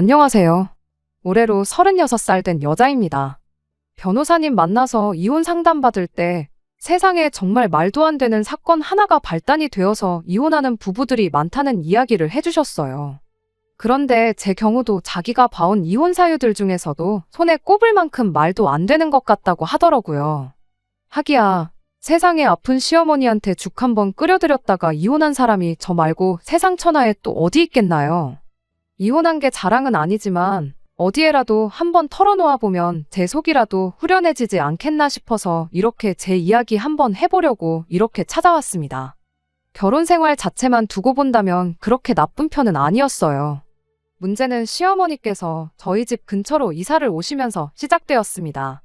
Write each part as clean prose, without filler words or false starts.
안녕하세요. 올해로 36살 된 여자입니다. 변호사님 만나서 이혼 상담 받을 때 세상에 정말 말도 안 되는 사건 하나가 발단이 되어서 이혼하는 부부들이 많다는 이야기를 해주셨어요. 그런데 제 경우도 자기가 봐온 이혼 사유들 중에서도 손에 꼽을 만큼 말도 안 되는 것 같다고 하더라고요. 하기야, 세상에 아픈 시어머니한테 죽 한번 끓여드렸다가 이혼한 사람이 저 말고 세상 천하에 또 어디 있겠나요? 이혼한 게 자랑은 아니지만 어디에라도 한번 털어놓아 보면 제 속이라도 후련해지지 않겠나 싶어서 이렇게 제 이야기 한번 해보려고 이렇게 찾아왔습니다. 결혼 생활 자체만 두고 본다면 그렇게 나쁜 편은 아니었어요. 문제는 시어머니께서 저희 집 근처로 이사를 오시면서 시작되었습니다.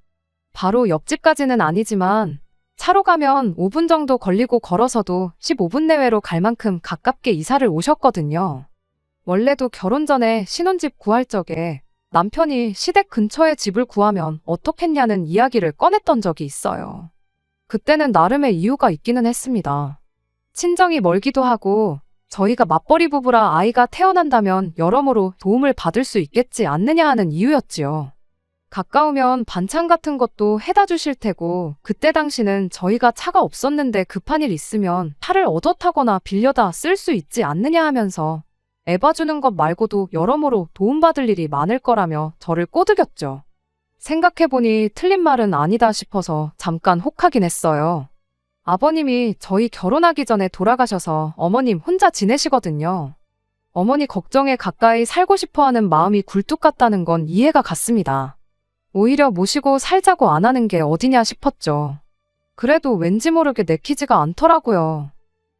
바로 옆집까지는 아니지만 차로 가면 5분 정도 걸리고 걸어서도 15분 내외로 갈 만큼 가깝게 이사를 오셨거든요. 원래도 결혼 전에 신혼집 구할 적에 남편이 시댁 근처에 집을 구하면 어떻겠냐는 이야기를 꺼냈던 적이 있어요. 그때는 나름의 이유가 있기는 했습니다. 친정이 멀기도 하고 저희가 맞벌이 부부라 아이가 태어난다면 여러모로 도움을 받을 수 있겠지 않느냐 하는 이유였지요. 가까우면 반찬 같은 것도 해다 주실 테고 그때 당시는 저희가 차가 없었는데 급한 일 있으면 차를 얻어 타거나 빌려다 쓸 수 있지 않느냐 하면서 애 봐주는 것 말고도 여러모로 도움받을 일이 많을 거라며 저를 꼬드겼죠. 생각해보니 틀린 말은 아니다 싶어서 잠깐 혹하긴 했어요. 아버님이 저희 결혼하기 전에 돌아가셔서 어머님 혼자 지내시거든요. 어머니 걱정에 가까이 살고 싶어하는 마음이 굴뚝 같다는 건 이해가 갔습니다. 오히려 모시고 살자고 안 하는 게 어디냐 싶었죠. 그래도 왠지 모르게 내키지가 않더라고요.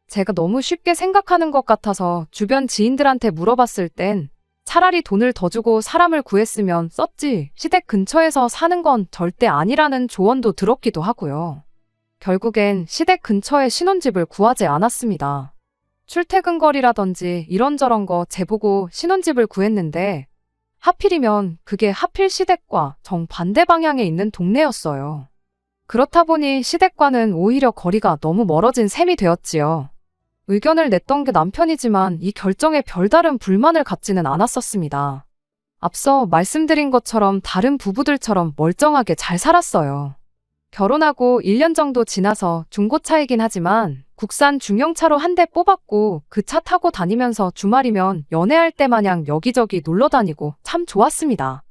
제가 너무 쉽게 생각하는 것 같아서 주변 지인들한테 물어봤을 땐 차라리 돈을 더 주고 사람을 구했으면 썼지 시댁 근처에서 사는 건 절대 아니라는 조언도 들었기도 하고요. 결국엔 시댁 근처에 신혼집을 구하지 않았습니다. 출퇴근 거리라든지 이런저런 거 재보고 신혼집을 구했는데 하필이면 그게 하필 시댁과 정반대 방향에 있는 동네였어요. 그렇다 보니 시댁과는 오히려 거리가 너무 멀어진 셈이 되었지요. 의견을 냈던 게 남편이지만 이 결정에 별다른 불만을 갖지는 않았었습니다. 앞서 말씀드린 것처럼 다른 부부들처럼 멀쩡하게 잘 살았어요. 결혼하고 1년 정도 지나서 중고차이긴 하지만 국산 중형차로 한 대 뽑았고 그 차 타고 다니면서 주말이면 연애할 때 마냥 여기저기 놀러 다니고 참 좋았습니다.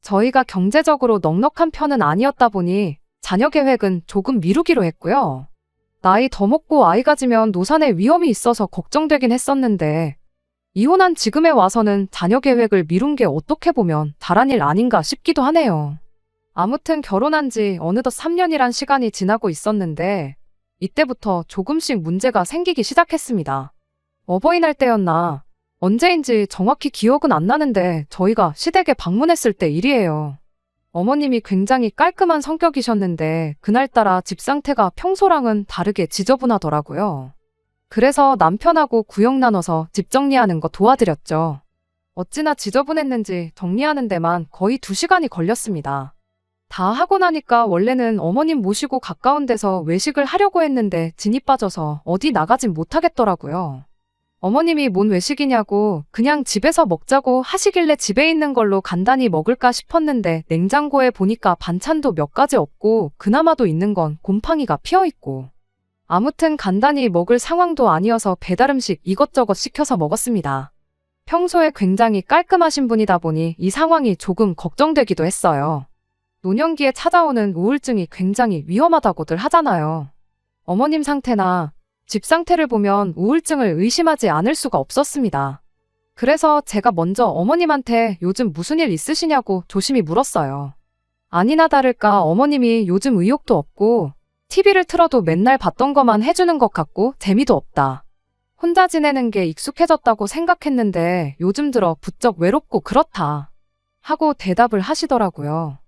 저희가 경제적으로 넉넉한 편은 아니었다 보니 자녀 계획은 조금 미루기로 했고요. 나이 더 먹고 아이 가지면 노산의 위험이 있어서 걱정되긴 했었는데 이혼한 지금에 와서는 자녀 계획을 미룬 게 어떻게 보면 잘한 일 아닌가 싶기도 하네요. 아무튼 결혼한 지 어느덧 3년이란 시간이 지나고 있었는데 이때부터 조금씩 문제가 생기기 시작했습니다. 어버이날 때였나 언제인지 정확히 기억은 안 나는데 저희가 시댁에 방문했을 때 일이에요. 어머님이 굉장히 깔끔한 성격이셨는데 그날따라 집 상태가 평소랑은 다르게 지저분하더라고요. 그래서 남편하고 구역 나눠서 집 정리하는 거 도와드렸죠. 어찌나 지저분했는지 정리하는 데만 거의 2시간이 걸렸습니다. 다 하고 나니까 원래는 어머님 모시고 가까운 데서 외식을 하려고 했는데 진이 빠져서 어디 나가진 못하겠더라고요. 어머님이 뭔 외식이냐고 그냥 집에서 먹자고 하시길래 집에 있는 걸로 간단히 먹을까 싶었는데 냉장고에 보니까 반찬도 몇 가지 없고 그나마도 있는 건 곰팡이가 피어있고 아무튼 간단히 먹을 상황도 아니어서 배달음식 이것저것 시켜서 먹었습니다. 평소에 굉장히 깔끔하신 분이다 보니 이 상황이 조금 걱정되기도 했어요. 노년기에 찾아오는 우울증이 굉장히 위험하다고들 하잖아요. 어머님 상태나 집 상태를 보면 우울증을 의심하지 않을 수가 없었습니다. 그래서 제가 먼저 어머님한테 요즘 무슨 일 있으시냐고 조심히 물었어요. 아니나 다를까 어머님이 요즘 의욕도 없고 TV를 틀어도 맨날 봤던 것만 해주는 것 같고 재미도 없다. 혼자 지내는 게 익숙해졌다고 생각했는데 요즘 들어 부쩍 외롭고 그렇다. 하고 대답을 하시더라고요.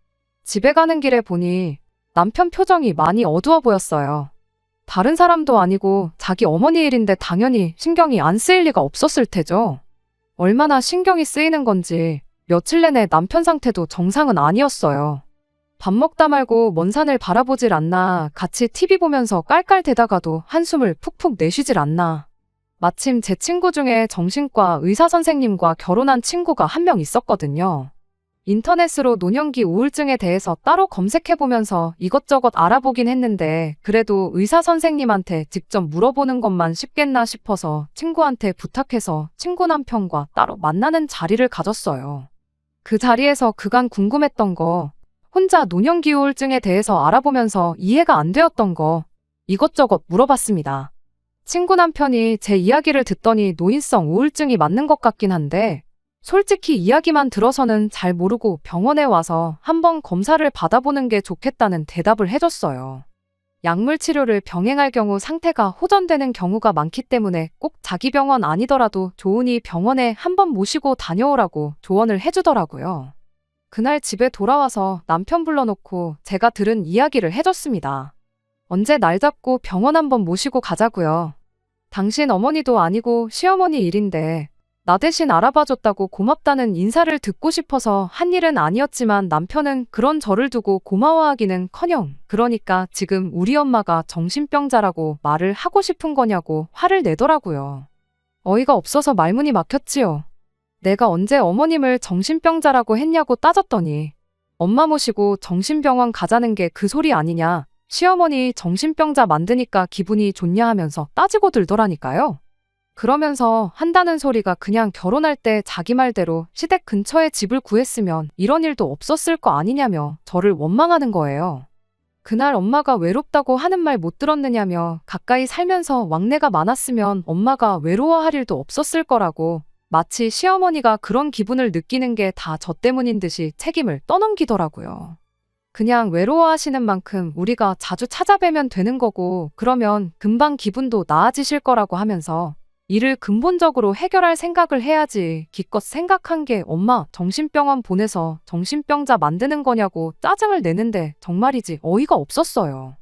집에 가는 길에 보니 남편 표정이 많이 어두워 보였어요. 다른 사람도 아니고 자기 어머니 일인데 당연히 신경이 안 쓰일 리가 없었을 테죠. 얼마나 신경이 쓰이는 건지 며칠 내내 남편 상태도 정상은 아니었어요. 밥 먹다 말고 먼 산을 바라보질 않나 같이 TV 보면서 깔깔대다가도 한숨을 푹푹 내쉬질 않나 마침 제 친구 중에 정신과 의사 선생님과 결혼한 친구가 한 명 있었거든요. 인터넷으로 노년기 우울증에 대해서 따로 검색해보면서 이것저것 알아보긴 했는데 그래도 의사 선생님한테 직접 물어보는 것만 쉽겠나 싶어서 친구한테 부탁해서 친구 남편과 따로 만나는 자리를 가졌어요. 그 자리에서 그간 궁금했던 거, 혼자 노년기 우울증에 대해서 알아보면서 이해가 안 되었던 거 이것저것 물어봤습니다. 친구 남편이 제 이야기를 듣더니 노인성 우울증이 맞는 것 같긴 한데 솔직히 이야기만 들어서는 잘 모르고 병원에 와서 한번 검사를 받아보는 게 좋겠다는 대답을 해줬어요. 약물 치료를 병행할 경우 상태가 호전되는 경우가 많기 때문에 꼭 자기 병원 아니더라도 좋으니 병원에 한번 모시고 다녀오라고 조언을 해주더라고요. 그날 집에 돌아와서 남편 불러놓고 제가 들은 이야기를 해줬습니다. 언제 날 잡고 병원 한번 모시고 가자고요. 당신 어머니도 아니고 시어머니 일인데 나 대신 알아봐줬다고 고맙다는 인사를 듣고 싶어서 한 일은 아니었지만 남편은 그런 저를 두고 고마워하기는커녕 그러니까 지금 우리 엄마가 정신병자라고 말을 하고 싶은 거냐고 화를 내더라고요. 어이가 없어서 말문이 막혔지요. 내가 언제 어머님을 정신병자라고 했냐고 따졌더니 엄마 모시고 정신병원 가자는 게 그 소리 아니냐, 시어머니 정신병자 만드니까 기분이 좋냐 하면서 따지고 들더라니까요. 그러면서 한다는 소리가 그냥 결혼할 때 자기 말대로 시댁 근처에 집을 구했으면 이런 일도 없었을 거 아니냐며 저를 원망하는 거예요. 그날 엄마가 외롭다고 하는 말 못 들었느냐며 가까이 살면서 왕래가 많았으면 엄마가 외로워할 일도 없었을 거라고 마치 시어머니가 그런 기분을 느끼는 게 다 저 때문인 듯이 책임을 떠넘기더라고요. 그냥 외로워하시는 만큼 우리가 자주 찾아뵈면 되는 거고 그러면 금방 기분도 나아지실 거라고 하면서 이를 근본적으로 해결할 생각을 해야지 기껏 생각한 게 엄마 정신병원 보내서 정신병자 만드는 거냐고 짜증을 내는데 정말이지 어이가 없었어요.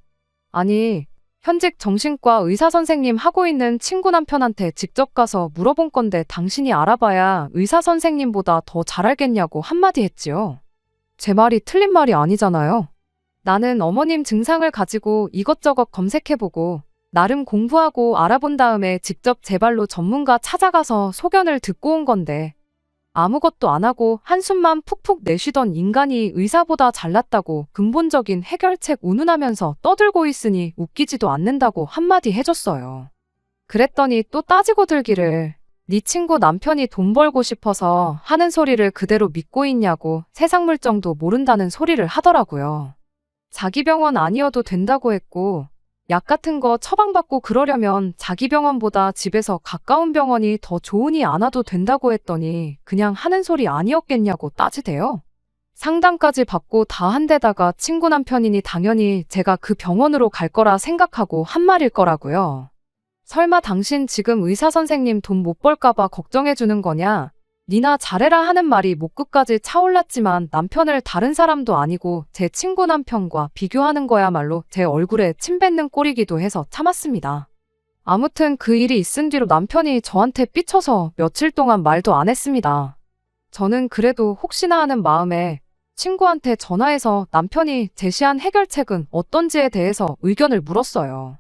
아니, 현직 정신과 의사 선생님 하고 있는 친구 남편한테 직접 가서 물어본 건데 당신이 알아봐야 의사 선생님보다 더 잘 알겠냐고 한마디 했지요. 제 말이 틀린 말이 아니잖아요. 나는 어머님 증상을 가지고 이것저것 검색해보고 나름 공부하고 알아본 다음에 직접 제 발로 전문가 찾아가서 소견을 듣고 온 건데 아무것도 안 하고 한숨만 푹푹 내쉬던 인간이 의사보다 잘났다고 근본적인 해결책 운운하면서 떠들고 있으니 웃기지도 않는다고 한마디 해줬어요. 그랬더니 또 따지고 들기를 네 친구 남편이 돈 벌고 싶어서 하는 소리를 그대로 믿고 있냐고 세상 물정도 모른다는 소리를 하더라고요. 자기 병원 아니어도 된다고 했고 약 같은 거 처방받고 그러려면 자기 병원보다 집에서 가까운 병원이 더 좋으니 안 와도 된다고 했더니 그냥 하는 소리 아니었겠냐고 따지대요. 상담까지 받고 다 한 데다가 친구 남편이니 당연히 제가 그 병원으로 갈 거라 생각하고 한 말일 거라고요. 설마 당신 지금 의사 선생님 돈 못 벌까봐 걱정해 주는 거냐? 니나 잘해라 하는 말이 목끝까지 차올랐지만 남편을 다른 사람도 아니고 제 친구 남편과 비교하는 거야말로 제 얼굴에 침 뱉는 꼴이기도 해서 참았습니다. 아무튼 그 일이 있은 뒤로 남편이 저한테 삐쳐서 며칠 동안 말도 안 했습니다. 저는 그래도 혹시나 하는 마음에 친구한테 전화해서 남편이 제시한 해결책은 어떤지에 대해서 의견을 물었어요.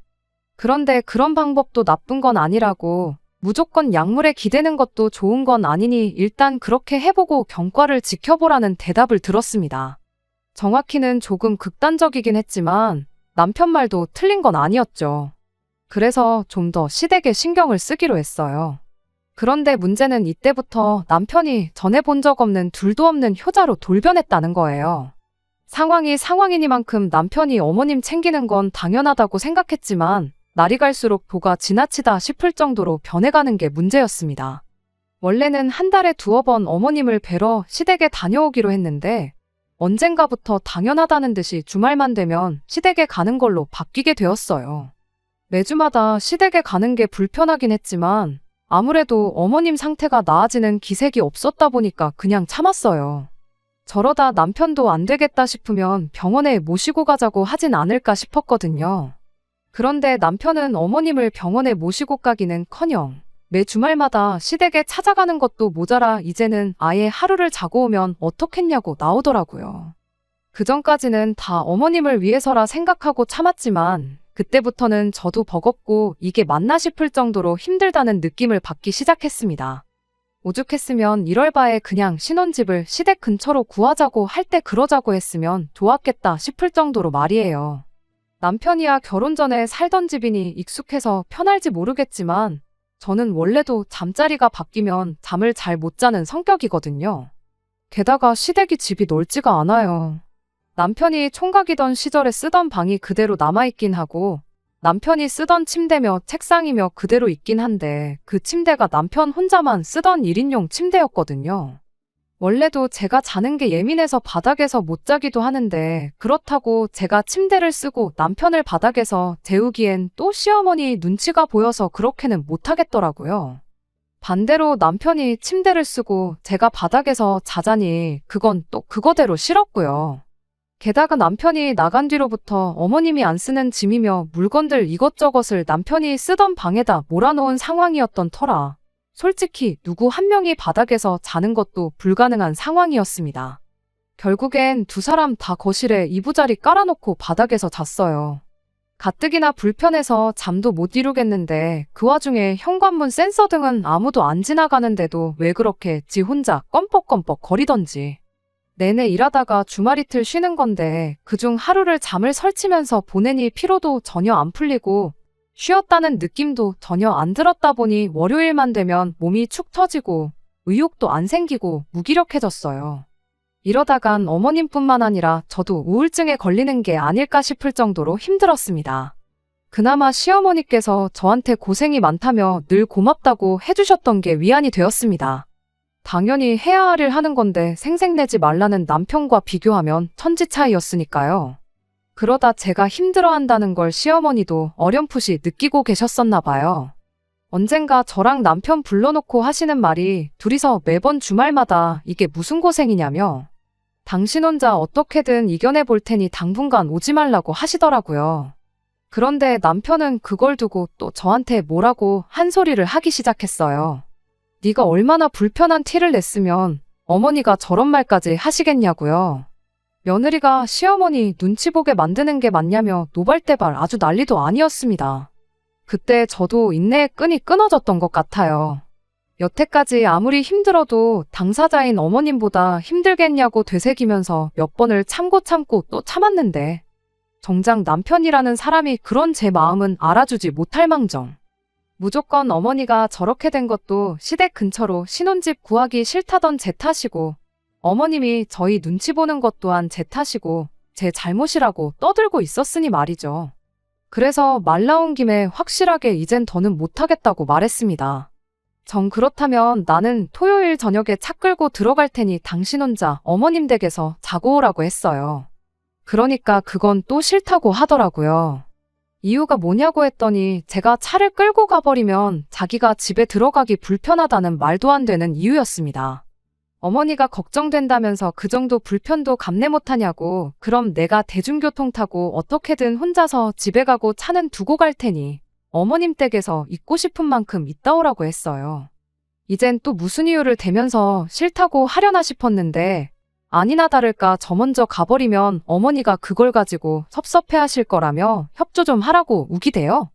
그런데 그런 방법도 나쁜 건 아니라고 무조건 약물에 기대는 것도 좋은 건 아니니 일단 그렇게 해보고 경과를 지켜보라는 대답을 들었습니다. 정확히는 조금 극단적이긴 했지만 남편 말도 틀린 건 아니었죠. 그래서 좀 더 시댁에 신경을 쓰기로 했어요. 그런데 문제는 이때부터 남편이 전해본 적 없는 둘도 없는 효자로 돌변했다는 거예요. 상황이 상황이니만큼 남편이 어머님 챙기는 건 당연하다고 생각했지만 날이 갈수록 도가 지나치다 싶을 정도로 변해가는 게 문제였습니다. 원래는 한 달에 2번 어머님을 뵈러 시댁에 다녀오기로 했는데 언젠가부터 당연하다는 듯이 주말만 되면 시댁에 가는 걸로 바뀌게 되었어요. 매주마다 시댁에 가는 게 불편하긴 했지만 아무래도 어머님 상태가 나아지는 기색이 없었다 보니까 그냥 참았어요. 저러다 남편도 안 되겠다 싶으면 병원에 모시고 가자고 하진 않을까 싶었거든요. 그런데 남편은 어머님을 병원에 모시고 가기는커녕 매 주말마다 시댁에 찾아가는 것도 모자라 이제는 아예 하루를 자고 오면 어떻겠냐고 나오더라고요. 그전까지는 다 어머님을 위해서라 생각하고 참았지만 그때부터는 저도 버겁고 이게 맞나 싶을 정도로 힘들다는 느낌을 받기 시작했습니다. 오죽했으면 이럴 바에 그냥 신혼집을 시댁 근처로 구하자고 할 때 그러자고 했으면 좋았겠다 싶을 정도로 말이에요. 남편이야 결혼 전에 살던 집이니 익숙해서 편할지 모르겠지만 저는 원래도 잠자리가 바뀌면 잠을 잘 못 자는 성격이거든요. 게다가 시댁이 집이 넓지가 않아요. 남편이 총각이던 시절에 쓰던 방이 그대로 남아있긴 하고 남편이 쓰던 침대며 책상이며 그대로 있긴 한데 그 침대가 남편 혼자만 쓰던 1인용 침대였거든요. 원래도 제가 자는 게 예민해서 바닥에서 못 자기도 하는데 그렇다고 제가 침대를 쓰고 남편을 바닥에서 재우기엔 또 시어머니 눈치가 보여서 그렇게는 못 하겠더라고요. 반대로 남편이 침대를 쓰고 제가 바닥에서 자자니 그건 또 그거대로 싫었고요. 게다가 남편이 나간 뒤로부터 어머님이 안 쓰는 짐이며 물건들 이것저것을 남편이 쓰던 방에다 몰아놓은 상황이었던 터라 솔직히 누구 한 명이 바닥에서 자는 것도 불가능한 상황이었습니다. 결국엔 두 사람 다 거실에 이부자리 깔아놓고 바닥에서 잤어요. 가뜩이나 불편해서 잠도 못 이루겠는데 그 와중에 현관문 센서 등은 아무도 안 지나가는데도 왜 그렇게 지 혼자 껌뻑껌뻑 거리던지. 내내 일하다가 주말 이틀 쉬는 건데 그중 하루를 잠을 설치면서 보내니 피로도 전혀 안 풀리고 쉬었다는 느낌도 전혀 안 들었다 보니 월요일만 되면 몸이 축 처지고 의욕도 안 생기고 무기력해졌어요. 이러다간 어머님뿐만 아니라 저도 우울증에 걸리는 게 아닐까 싶을 정도로 힘들었습니다. 그나마 시어머니께서 저한테 고생이 많다며 늘 고맙다고 해주셨던 게 위안이 되었습니다. 당연히 해야 할 일 하는 건데 생색내지 말라는 남편과 비교하면 천지 차이였으니까요. 그러다 제가 힘들어한다는 걸 시어머니도 어렴풋이 느끼고 계셨었나 봐요. 언젠가 저랑 남편 불러놓고 하시는 말이 둘이서 매번 주말마다 이게 무슨 고생이냐며 당신 혼자 어떻게든 이겨내 볼 테니 당분간 오지 말라고 하시더라고요. 그런데 남편은 그걸 두고 또 저한테 뭐라고 한 소리를 하기 시작했어요. 네가 얼마나 불편한 티를 냈으면 어머니가 저런 말까지 하시겠냐고요. 며느리가 시어머니 눈치 보게 만드는 게 맞냐며 노발대발 아주 난리도 아니었습니다. 그때 저도 인내의 끈이 끊어졌던 것 같아요. 여태까지 아무리 힘들어도 당사자인 어머님보다 힘들겠냐고 되새기면서 몇 번을 참고 또 참았는데 정작 남편이라는 사람이 그런 제 마음은 알아주지 못할 망정. 무조건 어머니가 저렇게 된 것도 시댁 근처로 신혼집 구하기 싫다던 제 탓이고 어머님이 저희 눈치 보는 것 또한 제 탓이고 제 잘못이라고 떠들고 있었으니 말이죠. 그래서 말 나온 김에 확실하게 이젠 더는 못하겠다고 말했습니다. 정 그렇다면 나는 토요일 저녁에 차 끌고 들어갈 테니 당신 혼자 어머님 댁에서 자고 오라고 했어요. 그러니까 그건 또 싫다고 하더라고요. 이유가 뭐냐고 했더니 제가 차를 끌고 가버리면 자기가 집에 들어가기 불편하다는 말도 안 되는 이유였습니다. 어머니가 걱정된다면서 그 정도 불편도 감내 못하냐고 그럼 내가 대중교통 타고 어떻게든 혼자서 집에 가고 차는 두고 갈 테니 어머님 댁에서 있고 싶은 만큼 있다 오라고 했어요. 이젠 또 무슨 이유를 대면서 싫다고 하려나 싶었는데 아니나 다를까 저 먼저 가버리면 어머니가 그걸 가지고 섭섭해하실 거라며 협조 좀 하라고 우기대요.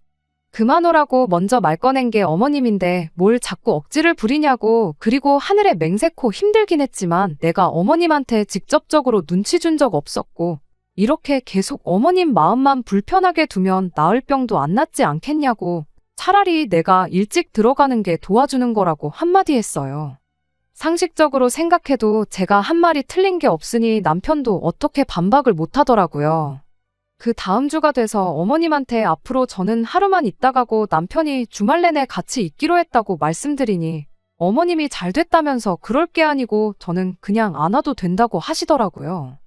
그만 오라고 먼저 말 꺼낸 게 어머님인데 뭘 자꾸 억지를 부리냐고. 그리고 하늘에 맹세코 힘들긴 했지만 내가 어머님한테 직접적으로 눈치 준 적 없었고 이렇게 계속 어머님 마음만 불편하게 두면 나을 병도 안 낫지 않겠냐고. 차라리 내가 일찍 들어가는 게 도와주는 거라고 한마디 했어요. 상식적으로 생각해도 제가 한 말이 틀린 게 없으니 남편도 어떻게 반박을 못 하더라고요. 그 다음 주가 돼서 어머님한테 앞으로 저는 하루만 있다 가고 남편이 주말 내내 같이 있기로 했다고 말씀드리니 어머님이 잘 됐다면서 그럴 게 아니고 저는 그냥 안 와도 된다고 하시더라고요.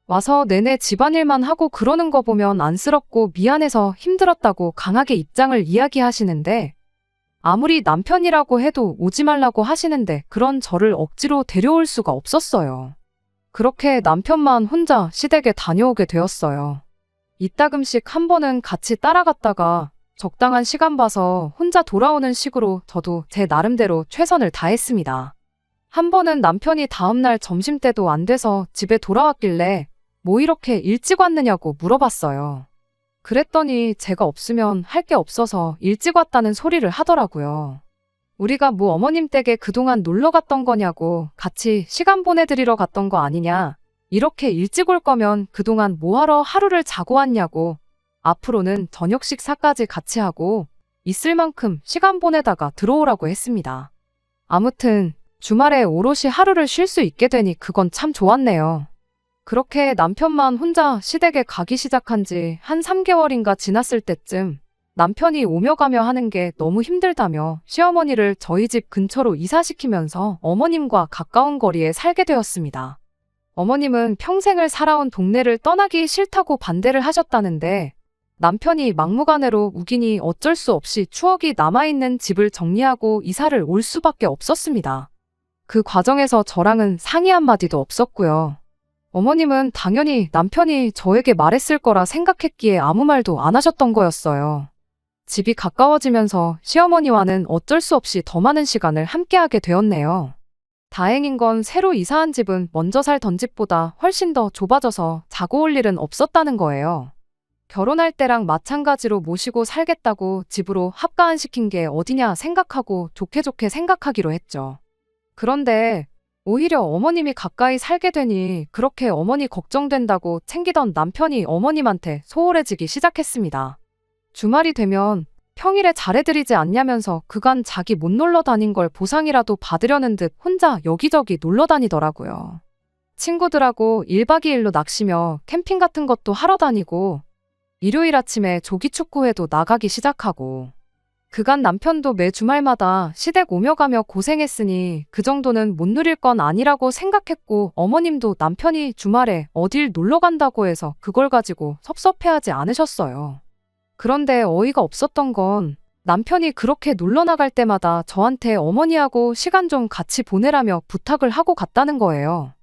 와서 내내 집안일만 하고 그러는 거 보면 안쓰럽고 미안해서 힘들었다고 강하게 입장을 이야기하시는데 아무리 남편이라고 해도 오지 말라고 하시는데 그런 저를 억지로 데려올 수가 없었어요. 그렇게 남편만 혼자 시댁에 다녀오게 되었어요. 이따금씩 한 번은 같이 따라갔다가 적당한 시간 봐서 혼자 돌아오는 식으로 저도 제 나름대로 최선을 다했습니다. 한 번은 남편이 다음날 점심때도 안 돼서 집에 돌아왔길래 뭐 이렇게 일찍 왔느냐고 물어봤어요. 그랬더니 제가 없으면 할 게 없어서 일찍 왔다는 소리를 하더라고요. 우리가 뭐 어머님 댁에 그동안 놀러 갔던 거냐고, 같이 시간 보내드리러 갔던 거 아니냐, 이렇게 일찍 올 거면 그동안 뭐하러 하루를 자고 왔냐고, 앞으로는 저녁 식사까지 같이 하고 있을 만큼 시간 보내다가 들어오라고 했습니다. 아무튼 주말에 오롯이 하루를 쉴 수 있게 되니 그건 참 좋았네요. 그렇게 남편만 혼자 시댁에 가기 시작한 지 한 3개월인가 지났을 때쯤 남편이 오며 가며 하는 게 너무 힘들다며 시어머니를 저희 집 근처로 이사시키면서 어머님과 가까운 거리에 살게 되었습니다. 어머님은 평생을 살아온 동네를 떠나기 싫다고 반대를 하셨다는데 남편이 막무가내로 우기니 어쩔 수 없이 추억이 남아있는 집을 정리하고 이사를 올 수밖에 없었습니다. 그 과정에서 저랑은 상의 한마디도 없었고요. 어머님은 당연히 남편이 저에게 말했을 거라 생각했기에 아무 말도 안 하셨던 거였어요. 집이 가까워지면서 시어머니와는 어쩔 수 없이 더 많은 시간을 함께하게 되었네요. 다행인 건 새로 이사한 집은 먼저 살던 집보다 훨씬 더 좁아져서 자고 올 일은 없었다는 거예요. 결혼할 때랑 마찬가지로 모시고 살겠다고 집으로 합가안시킨 게 어디냐 생각하고 좋게 생각하기로 했죠. 그런데 오히려 어머님이 가까이 살게 되니 그렇게 어머니 걱정된다고 챙기던 남편이 어머님한테 소홀해지기 시작했습니다. 주말이 되면 평일에 잘해드리지 않냐면서 그간 자기 못 놀러 다닌 걸 보상이라도 받으려는 듯 혼자 여기저기 놀러 다니더라고요. 친구들하고 1박 2일로 낚시며 캠핑 같은 것도 하러 다니고 일요일 아침에 조기축구회도 나가기 시작하고 그간 남편도 매 주말마다 시댁 오며 가며 고생했으니 그 정도는 못 누릴 건 아니라고 생각했고 어머님도 남편이 주말에 어딜 놀러 간다고 해서 그걸 가지고 섭섭해하지 않으셨어요. 그런데 어이가 없었던 건 남편이 그렇게 놀러 나갈 때마다 저한테 어머니하고 시간 좀 같이 보내라며 부탁을 하고 갔다는 거예요.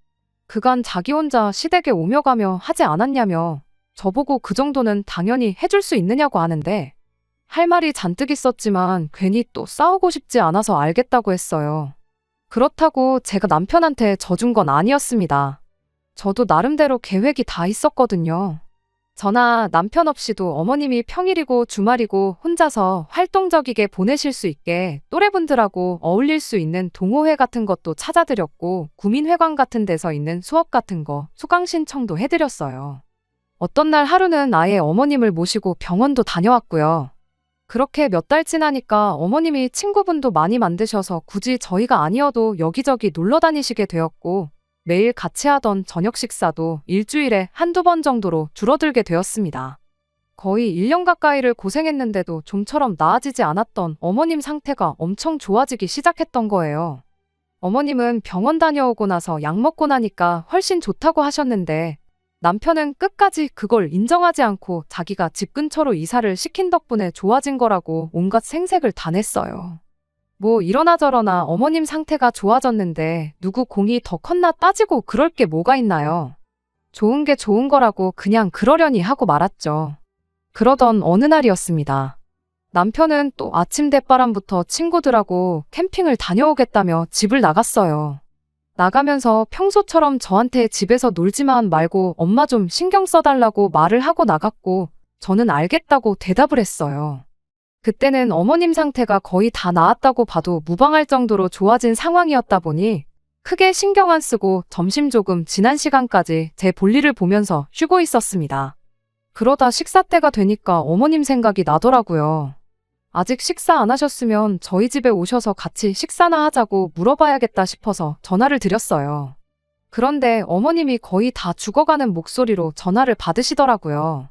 그간 자기 혼자 시댁에 오며 가며 하지 않았냐며 저보고 그 정도는 당연히 해줄 수 있느냐고 하는데 할 말이 잔뜩 있었지만 괜히 또 싸우고 싶지 않아서 알겠다고 했어요. 그렇다고 제가 남편한테 져준 건 아니었습니다. 저도 나름대로 계획이 다 있었거든요. 저나 남편 없이도 어머님이 평일이고 주말이고 혼자서 활동적이게 보내실 수 있게 또래분들하고 어울릴 수 있는 동호회 같은 것도 찾아드렸고 구민회관 같은 데서 있는 수업 같은 거 수강 신청도 해드렸어요. 어떤 날 하루는 아예 어머님을 모시고 병원도 다녀왔고요. 그렇게 몇 달 지나니까 어머님이 친구분도 많이 만드셔서 굳이 저희가 아니어도 여기저기 놀러 다니시게 되었고 매일 같이 하던 저녁 식사도 일주일에 한두 번 정도로 줄어들게 되었습니다. 거의 1년 가까이를 고생했는데도 좀처럼 나아지지 않았던 어머님 상태가 엄청 좋아지기 시작했던 거예요. 어머님은 병원 다녀오고 나서 약 먹고 나니까 훨씬 좋다고 하셨는데 남편은 끝까지 그걸 인정하지 않고 자기가 집 근처로 이사를 시킨 덕분에 좋아진 거라고 온갖 생색을 다 냈어요. 뭐 이러나 저러나 어머님 상태가 좋아졌는데 누구 공이 더 컸나 따지고 그럴 게 뭐가 있나요? 좋은 게 좋은 거라고 그냥 그러려니 하고 말았죠. 그러던 어느 날이었습니다. 남편은 또 아침 대바람부터 친구들하고 캠핑을 다녀오겠다며 집을 나갔어요. 나가면서 평소처럼 저한테 집에서 놀지만 말고 엄마 좀 신경 써달라고 말을 하고 나갔고 저는 알겠다고 대답을 했어요. 그때는 어머님 상태가 거의 다 나았다고 봐도 무방할 정도로 좋아진 상황이었다 보니 크게 신경 안 쓰고 점심 조금 지난 시간까지 제 볼일을 보면서 쉬고 있었습니다. 그러다 식사 때가 되니까 어머님 생각이 나더라고요. 아직 식사 안 하셨으면 저희 집에 오셔서 같이 식사나 하자고 물어봐야겠다 싶어서 전화를 드렸어요. 그런데 어머님이 거의 다 죽어가는 목소리로 전화를 받으시더라고요.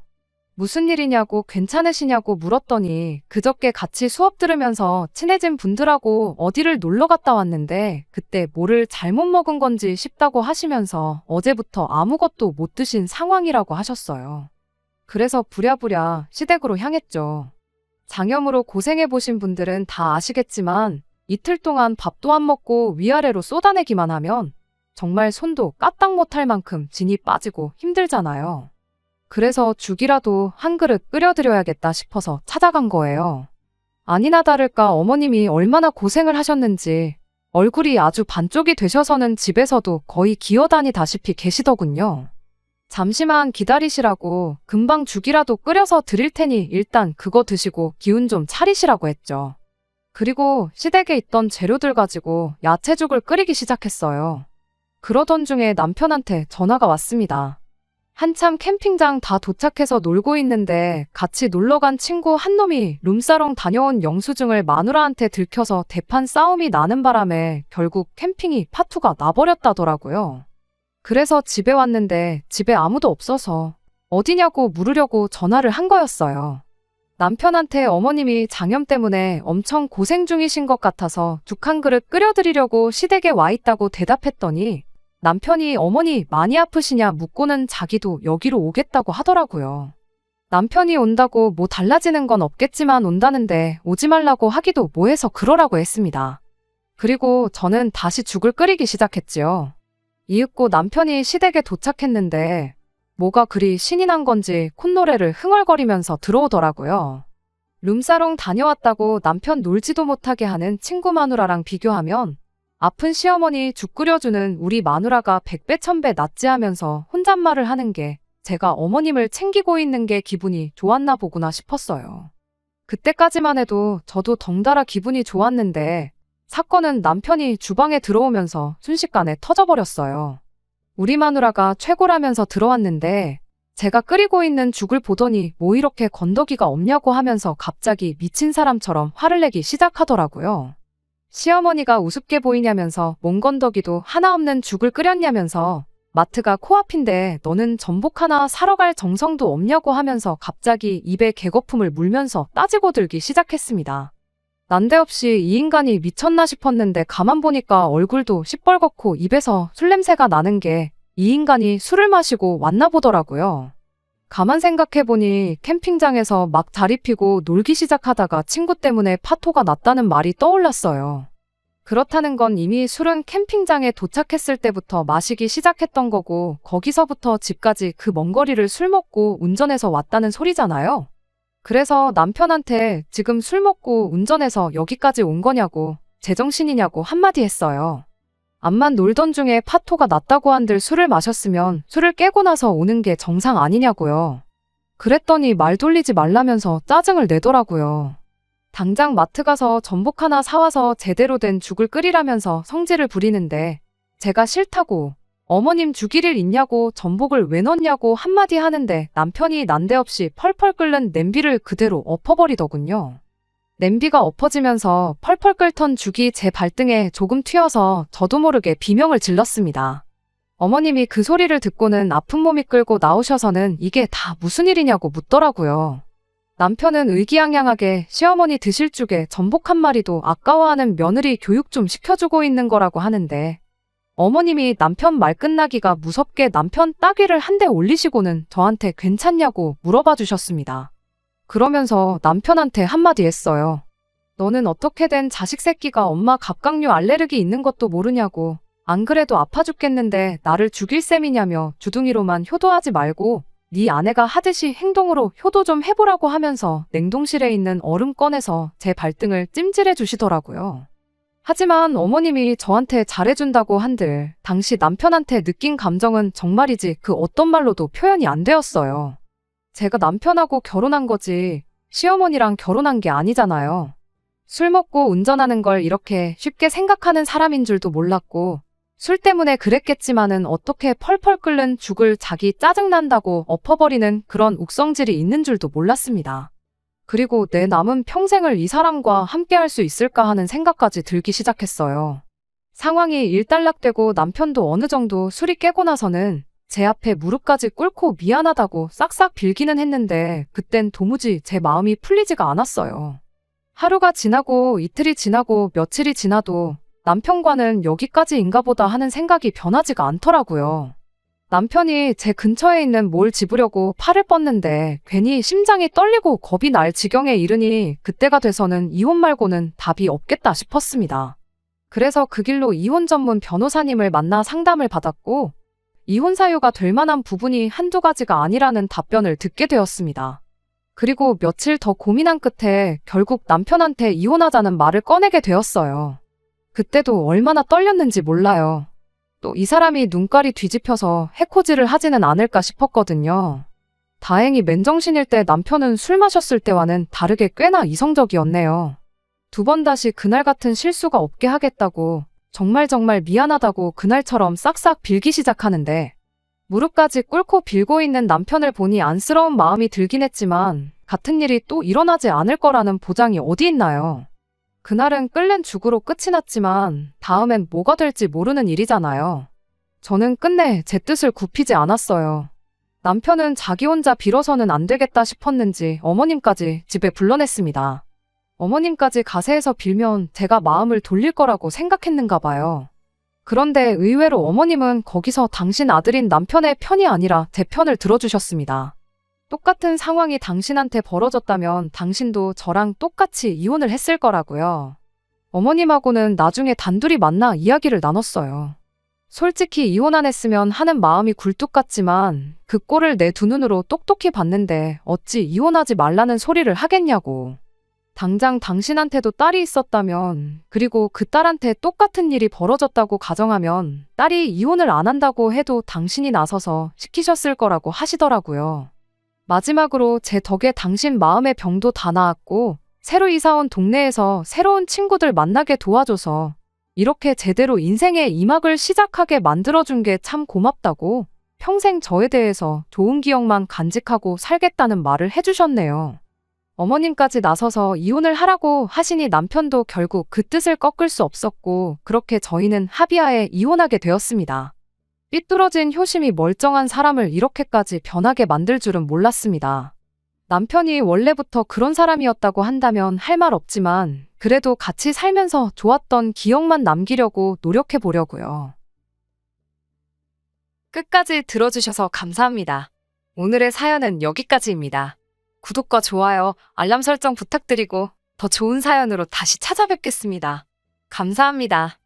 무슨 일이냐고 괜찮으시냐고 물었더니 그저께 같이 수업 들으면서 친해진 분들하고 어디를 놀러 갔다 왔는데 그때 뭐를 잘못 먹은 건지 싶다고 하시면서 어제부터 아무것도 못 드신 상황이라고 하셨어요. 그래서 부랴부랴 시댁으로 향했죠. 장염으로 고생해보신 분들은 다 아시겠지만 이틀 동안 밥도 안 먹고 위아래로 쏟아내기만 하면 정말 손도 까딱 못할 만큼 진이 빠지고 힘들잖아요. 그래서 죽이라도 한 그릇 끓여드려야겠다 싶어서 찾아간 거예요. 아니나 다를까 어머님이 얼마나 고생을 하셨는지 얼굴이 아주 반쪽이 되셔서는 집에서도 거의 기어다니다시피 계시더군요. 잠시만 기다리시라고 금방 죽이라도 끓여서 드릴 테니 일단 그거 드시고 기운 좀 차리시라고 했죠. 그리고 시댁에 있던 재료들 가지고 야채죽을 끓이기 시작했어요. 그러던 중에 남편한테 전화가 왔습니다. 한참 캠핑장 다 도착해서 놀고 있는데 같이 놀러간 친구 한 놈이 룸사롱 다녀온 영수증을 마누라한테 들켜서 대판 싸움이 나는 바람에 결국 캠핑이 파투가 나버렸다더라고요. 그래서 집에 왔는데 집에 아무도 없어서 어디냐고 물으려고 전화를 한 거였어요. 남편한테 어머님이 장염 때문에 엄청 고생 중이신 것 같아서 죽 한 그릇 끓여드리려고 시댁에 와 있다고 대답했더니 남편이 어머니 많이 아프시냐 묻고는 자기도 여기로 오겠다고 하더라고요. 남편이 온다고 뭐 달라지는 건 없겠지만 온다는데 오지 말라고 하기도 뭐해서 그러라고 했습니다. 그리고 저는 다시 죽을 끓이기 시작했지요. 이윽고 남편이 시댁에 도착했는데 뭐가 그리 신이 난 건지 콧노래를 흥얼거리면서 들어오더라고요. 룸사롱 다녀왔다고 남편 놀지도 못하게 하는 친구 마누라랑 비교하면 아픈 시어머니 죽 끓여주는 우리 마누라가 100배 1000배 낫지 하면서 혼잣말을 하는 게 제가 어머님을 챙기고 있는 게 기분이 좋았나 보구나 싶었어요. 그때까지만 해도 저도 덩달아 기분이 좋았는데 사건은 남편이 주방에 들어오면서 순식간에 터져버렸어요. 우리 마누라가 최고라면서 들어왔는데 제가 끓이고 있는 죽을 보더니 뭐 이렇게 건더기가 없냐고 하면서 갑자기 미친 사람처럼 화를 내기 시작하더라고요. 시어머니가 우습게 보이냐면서 뭔 건더기도 하나 없는 죽을 끓였냐면서 마트가 코앞인데 너는 전복 하나 사러 갈 정성도 없냐고 하면서 갑자기 입에 개거품을 물면서 따지고 들기 시작했습니다. 난데없이 이 인간이 미쳤나 싶었는데 가만 보니까 얼굴도 시뻘겋고 입에서 술 냄새가 나는 게 이 인간이 술을 마시고 왔나 보더라고요. 가만 생각해보니 캠핑장에서 막 자리 피고 놀기 시작하다가 친구 때문에 파토가 났다는 말이 떠올랐어요. 그렇다는 건 이미 술은 캠핑장에 도착했을 때부터 마시기 시작했던 거고 거기서부터 집까지 그 먼 거리를 술 먹고 운전해서 왔다는 소리잖아요. 그래서 남편한테 지금 술 먹고 운전해서 여기까지 온 거냐고 제정신이냐고 한마디 했어요. 암만 놀던 중에 파토가 났다고 한들 술을 마셨으면 술을 깨고 나서 오는 게 정상 아니냐고요. 그랬더니 말 돌리지 말라면서 짜증을 내더라고요. 당장 마트 가서 전복 하나 사와서 제대로 된 죽을 끓이라면서 성질을 부리는데 제가 싫다고 어머님 죽일 일 있냐고 전복을 왜 넣냐고 한마디 하는데 남편이 난데없이 펄펄 끓는 냄비를 그대로 엎어버리더군요. 냄비가 엎어지면서 펄펄 끓던 죽이 제 발등에 조금 튀어서 저도 모르게 비명을 질렀습니다. 어머님이 그 소리를 듣고는 아픈 몸이 끌고 나오셔서는 이게 다 무슨 일이냐고 묻더라고요. 남편은 의기양양하게 시어머니 드실 죽에 전복 한 마리도 아까워하는 며느리 교육 좀 시켜주고 있는 거라고 하는데 어머님이 남편 말 끝나기가 무섭게 남편 따귀를 한 대 올리시고는 저한테 괜찮냐고 물어봐 주셨습니다. 그러면서 남편한테 한마디 했어요. 너는 어떻게 된 자식 새끼가 엄마 갑각류 알레르기 있는 것도 모르냐고. 안 그래도 아파 죽겠는데 나를 죽일 셈이냐며 주둥이로만 효도하지 말고 네 아내가 하듯이 행동으로 효도 좀 해보라고 하면서 냉동실에 있는 얼음 꺼내서 제 발등을 찜질해 주시더라고요. 하지만 어머님이 저한테 잘해준다고 한들 당시 남편한테 느낀 감정은 정말이지 그 어떤 말로도 표현이 안 되었어요. 제가 남편하고 결혼한 거지 시어머니랑 결혼한 게 아니잖아요. 술 먹고 운전하는 걸 이렇게 쉽게 생각하는 사람인 줄도 몰랐고 술 때문에 그랬겠지만은 어떻게 펄펄 끓는 죽을 자기 짜증난다고 엎어버리는 그런 욱성질이 있는 줄도 몰랐습니다. 그리고 내 남은 평생을 이 사람과 함께 할 수 있을까 하는 생각까지 들기 시작했어요. 상황이 일단락되고 남편도 어느 정도 술이 깨고 나서는 제 앞에 무릎까지 꿇고 미안하다고 싹싹 빌기는 했는데 그땐 도무지 제 마음이 풀리지가 않았어요. 하루가 지나고 이틀이 지나고 며칠이 지나도 남편과는 여기까지인가 보다 하는 생각이 변하지가 않더라고요. 남편이 제 근처에 있는 뭘 집으려고 팔을 뻗는데 괜히 심장이 떨리고 겁이 날 지경에 이르니 그때가 돼서는 이혼 말고는 답이 없겠다 싶었습니다. 그래서 그 길로 이혼 전문 변호사님을 만나 상담을 받았고 이혼 사유가 될 만한 부분이 한두 가지가 아니라는 답변을 듣게 되었습니다. 그리고 며칠 더 고민한 끝에 결국 남편한테 이혼하자는 말을 꺼내게 되었어요. 그때도 얼마나 떨렸는지 몰라요. 또 이 사람이 눈깔이 뒤집혀서 해코지를 하지는 않을까 싶었거든요. 다행히 맨정신일 때 남편은 술 마셨을 때와는 다르게 꽤나 이성적이었네요. 두 번 다시 그날 같은 실수가 없게 하겠다고 정말 미안하다고 그날처럼 싹싹 빌기 시작하는데 무릎까지 꿇고 빌고 있는 남편을 보니 안쓰러운 마음이 들긴 했지만 같은 일이 또 일어나지 않을 거라는 보장이 어디 있나요? 그날은 끓는 죽으로 끝이 났지만 다음엔 뭐가 될지 모르는 일이잖아요. 저는 끝내 제 뜻을 굽히지 않았어요. 남편은 자기 혼자 빌어서는 안 되겠다 싶었는지 어머님까지 집에 불러냈습니다. 어머님까지 가세해서 빌면 제가 마음을 돌릴 거라고 생각했는가 봐요. 그런데 의외로 어머님은 거기서 당신 아들인 남편의 편이 아니라 제 편을 들어주셨습니다. 똑같은 상황이 당신한테 벌어졌다면 당신도 저랑 똑같이 이혼을 했을 거라고요. 어머님하고는 나중에 단둘이 만나 이야기를 나눴어요. 솔직히 이혼 안 했으면 하는 마음이 굴뚝 같지만 그 꼴을 내 두 눈으로 똑똑히 봤는데 어찌 이혼하지 말라는 소리를 하겠냐고. 당장 당신한테도 딸이 있었다면 그리고 그 딸한테 똑같은 일이 벌어졌다고 가정하면 딸이 이혼을 안 한다고 해도 당신이 나서서 시키셨을 거라고 하시더라고요. 마지막으로 제 덕에 당신 마음의 병도 다 나았고 새로 이사 온 동네에서 새로운 친구들 만나게 도와줘서 이렇게 제대로 인생의 2막을 시작하게 만들어준 게 참 고맙다고 평생 저에 대해서 좋은 기억만 간직하고 살겠다는 말을 해주셨네요. 어머님까지 나서서 이혼을 하라고 하시니 남편도 결국 그 뜻을 꺾을 수 없었고 그렇게 저희는 합의하에 이혼하게 되었습니다. 삐뚤어진 효심이 멀쩡한 사람을 이렇게까지 변하게 만들 줄은 몰랐습니다. 남편이 원래부터 그런 사람이었다고 한다면 할 말 없지만 그래도 같이 살면서 좋았던 기억만 남기려고 노력해 보려고요. 끝까지 들어주셔서 감사합니다. 오늘의 사연은 여기까지입니다. 구독과 좋아요, 알람 설정 부탁드리고 더 좋은 사연으로 다시 찾아뵙겠습니다. 감사합니다.